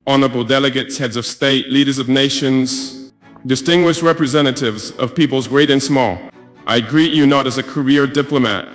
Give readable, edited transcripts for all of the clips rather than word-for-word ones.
honorable delegates, heads of state, leaders of nations, distinguished representatives of peoples great and small. I greet you not as a career diplomat,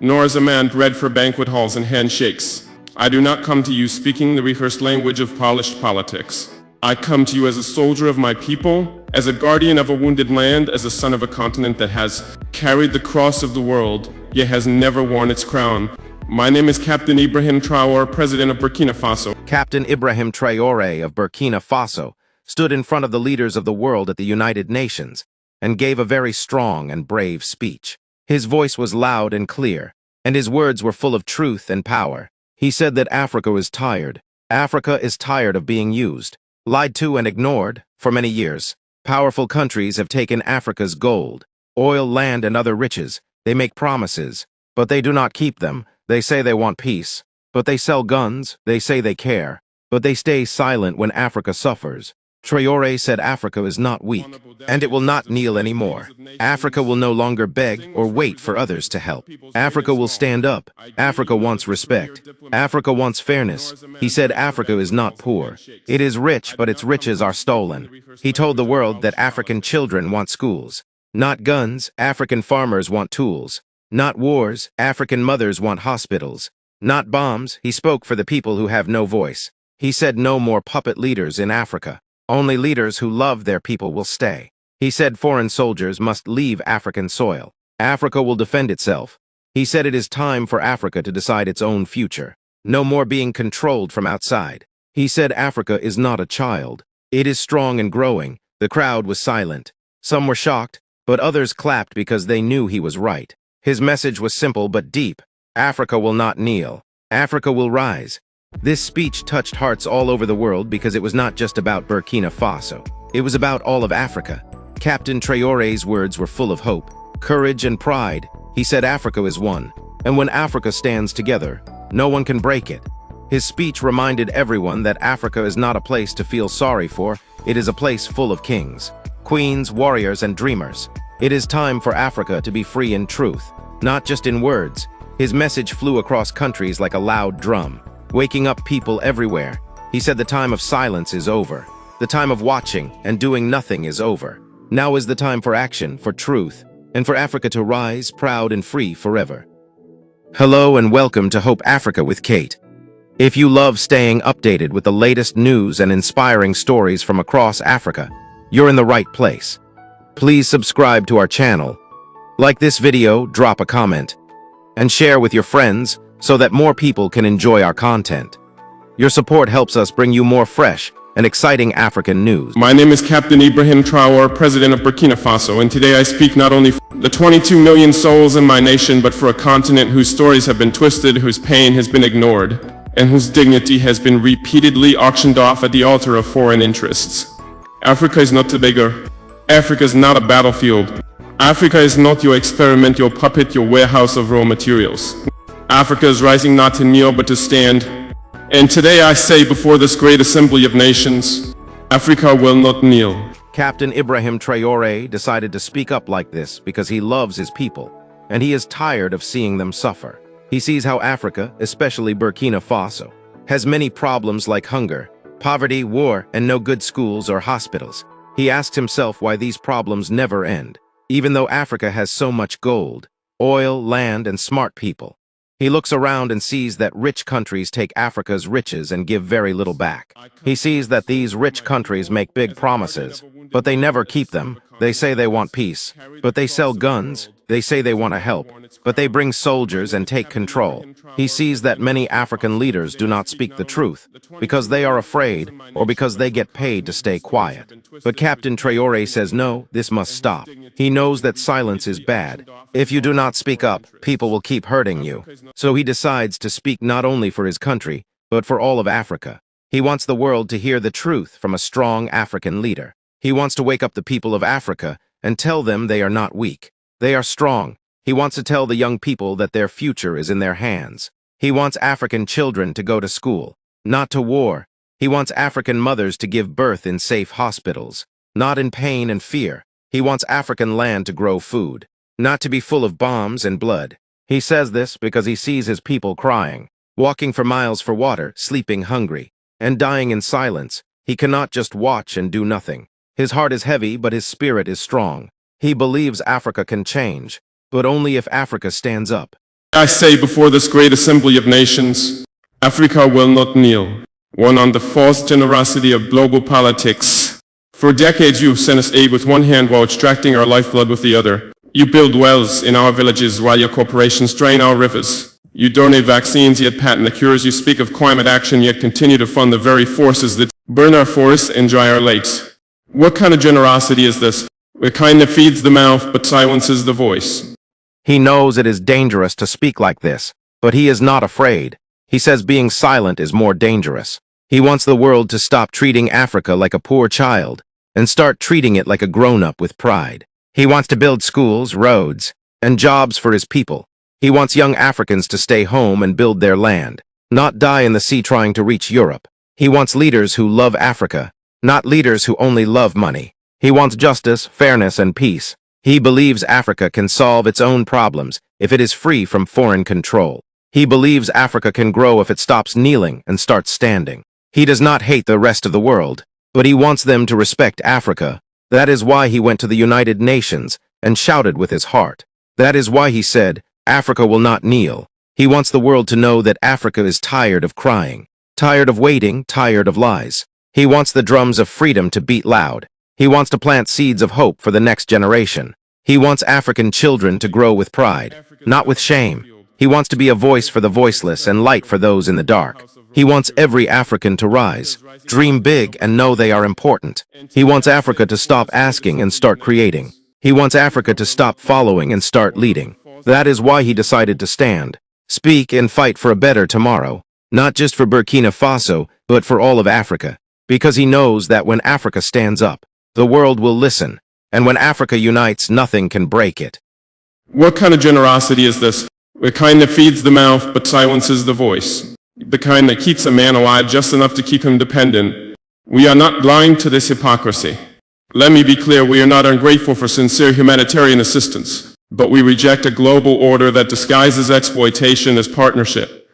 nor as a man bred for banquet halls and handshakes. I do not come to you speaking the rehearsed language of polished politics. I come to you as a soldier of my people, as a guardian of a wounded land, as a son of a continent that has carried the cross of the world, yet has never worn its crown. My name is Captain Ibrahim Traore, President of Burkina Faso. Captain Ibrahim Traore of Burkina Faso stood in front of the leaders of the world at the United Nations and gave a very strong and brave speech. His voice was loud and clear, and his words were full of truth and power. He said that Africa is tired. Africa is tired of being used, lied to and ignored for many years. Powerful countries have taken Africa's gold, oil, land, and other riches. They make promises, but they do not keep them. They say they want peace, but they sell guns. They say they care, but they stay silent when Africa suffers. Traore said Africa is not weak, and it will not kneel anymore. Africa will no longer beg or wait for others to help. Africa will stand up. Africa wants respect. Africa wants fairness. He said Africa is not poor. It is rich, but its riches are stolen. He told the world that African children want schools. Not guns, African farmers want tools. Not wars, African mothers want hospitals. Not bombs, he spoke for the people who have no voice. He said no more puppet leaders in Africa. Only leaders who love their people will stay. He said foreign soldiers must leave African soil. Africa will defend itself. He said it is time for Africa to decide its own future. No more being controlled from outside. He said Africa is not a child. It is strong and growing. The crowd was silent. Some were shocked, but others clapped because they knew he was right. His message was simple but deep. Africa will not kneel. Africa will rise. This speech touched hearts all over the world because it was not just about Burkina Faso. It was about all of Africa. Captain Traore's words were full of hope, courage, and pride. He said Africa is one, and when Africa stands together, no one can break it. His speech reminded everyone that Africa is not a place to feel sorry for. It is a place full of kings, queens, warriors, and dreamers. It is time for Africa to be free in truth, not just in words. His message flew across countries like a loud drum, waking up people everywhere. He said the time of silence is over. The time of watching and doing nothing is over. Now is the time for action, for truth, and for Africa to rise proud and free forever. Hello and welcome to Hope Africa with Kate. If you love staying updated with the latest news and inspiring stories from across Africa, you're in the right place. Please subscribe to our channel, like this video, drop a comment, and share with your friends so that more people can enjoy our content. Your support helps us bring you more fresh and exciting African news. My name is Captain Ibrahim Traore, President of Burkina Faso, and today I speak not only for the 22 million souls in my nation, but for a continent whose stories have been twisted, whose pain has been ignored, and whose dignity has been repeatedly auctioned off at the altar of foreign interests. Africa is not Tobago. Africa is not a battlefield. Africa is not your experiment, your puppet, your warehouse of raw materials. Africa is rising not to kneel but to stand. And today I say before this great assembly of nations, Africa will not kneel. Captain Ibrahim Traore decided to speak up like this because he loves his people, and he is tired of seeing them suffer. He sees how Africa, especially Burkina Faso, has many problems like hunger, poverty, war, and no good schools or hospitals. He asks himself why these problems never end, even though Africa has so much gold, oil, land, and smart people. He looks around and sees that rich countries take Africa's riches and give very little back. He sees that these rich countries make big promises, but they never keep them. They say they want peace, but they sell guns. They say they want to help, but they bring soldiers and take control. He sees that many African leaders do not speak the truth because they are afraid or because they get paid to stay quiet. But Captain Traore says no, this must stop. He knows that silence is bad. If you do not speak up, people will keep hurting you. So he decides to speak not only for his country, but for all of Africa. He wants the world to hear the truth from a strong African leader. He wants to wake up the people of Africa and tell them they are not weak. They are strong. He wants to tell the young people that their future is in their hands. He wants African children to go to school, not to war. He wants African mothers to give birth in safe hospitals, not in pain and fear. He wants African land to grow food, not to be full of bombs and blood. He says this because he sees his people crying, walking for miles for water, sleeping hungry. and dying in silence. He cannot just watch and do nothing. His heart is heavy, but his spirit is strong. He believes Africa can change, but only if Africa stands up. I say before this great assembly of nations, Africa will not kneel. One on the false generosity of global politics. For decades you've sent us aid with one hand while extracting our lifeblood with the other. You build wells in our villages while your corporations drain our rivers. You donate vaccines yet patent the cures. You speak of climate action yet continue to fund the very forces that burn our forests and dry our lakes. What kind of generosity is this? The kind that feeds the mouth but silences the voice. He knows it is dangerous to speak like this, but he is not afraid. He says being silent is more dangerous. He wants the world to stop treating Africa like a poor child and start treating it like a grown-up with pride. He wants to build schools, roads, and jobs for his people. He wants young Africans to stay home and build their land, not die in the sea trying to reach Europe. He wants leaders who love Africa, not leaders who only love money. He wants justice, fairness, and peace. He believes Africa can solve its own problems if it is free from foreign control. He believes Africa can grow if it stops kneeling and starts standing. He does not hate the rest of the world, but he wants them to respect Africa. That is why he went to the United Nations and shouted with his heart. That is why he said, Africa will not kneel. He wants the world to know that Africa is tired of crying, tired of waiting, tired of lies. He wants the drums of freedom to beat loud. He wants to plant seeds of hope for the next generation. He wants African children to grow with pride, not with shame. He wants to be a voice for the voiceless and light for those in the dark. He wants every African to rise, dream big, and know they are important. He wants Africa to stop asking and start creating. He wants Africa to stop following and start leading. That is why he decided to stand, speak, and fight for a better tomorrow, not just for Burkina Faso, but for all of Africa, because he knows that when Africa stands up, the world will listen, and when Africa unites, nothing can break it. What kind of generosity is this? The kind that feeds the mouth but silences the voice. The kind that keeps a man alive just enough to keep him dependent. We are not blind to this hypocrisy. Let me be clear, we are not ungrateful for sincere humanitarian assistance, but we reject a global order that disguises exploitation as partnership.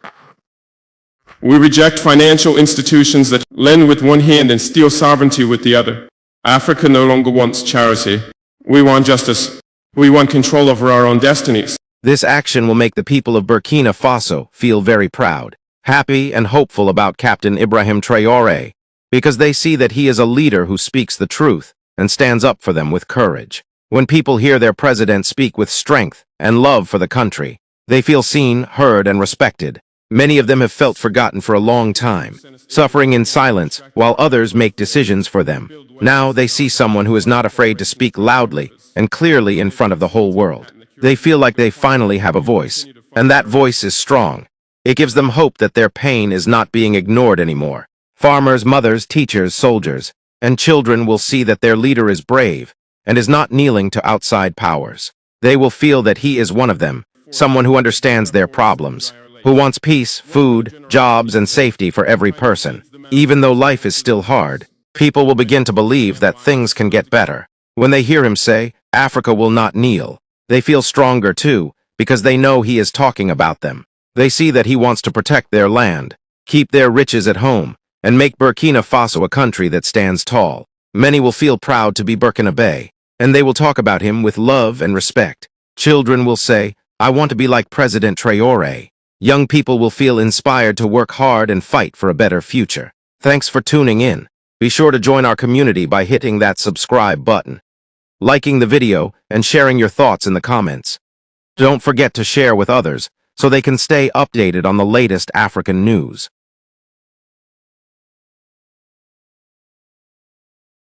We reject financial institutions that lend with one hand and steal sovereignty with the other. Africa no longer wants charity. We want justice. We want control over our own destinies. This action will make the people of Burkina Faso feel very proud, happy, and hopeful about Captain Ibrahim Traore, because they see that he is a leader who speaks the truth and stands up for them with courage. When people hear their president speak with strength and love for the country, they feel seen, heard, and respected. Many of them have felt forgotten for a long time, suffering in silence while others make decisions for them. Now they see someone who is not afraid to speak loudly and clearly in front of the whole world. They feel like they finally have a voice, and that voice is strong. It gives them hope that their pain is not being ignored anymore. Farmers, mothers, teachers, soldiers, and children will see that their leader is brave and is not kneeling to outside powers. They will feel that he is one of them, someone who understands their problems, who wants peace, food, jobs, and safety for every person. Even though life is still hard, people will begin to believe that things can get better. When they hear him say, Africa will not kneel, they feel stronger too, because they know he is talking about them. They see that he wants to protect their land, keep their riches at home, and make Burkina Faso a country that stands tall. Many will feel proud to be Burkinabe, and they will talk about him with love and respect. Children will say, I want to be like President Traore. Young people will feel inspired to work hard and fight for a better future. Thanks for tuning in. Be sure to join our community by hitting that subscribe button, liking the video, and sharing your thoughts in the comments. Don't forget to share with others so they can stay updated on the latest African news.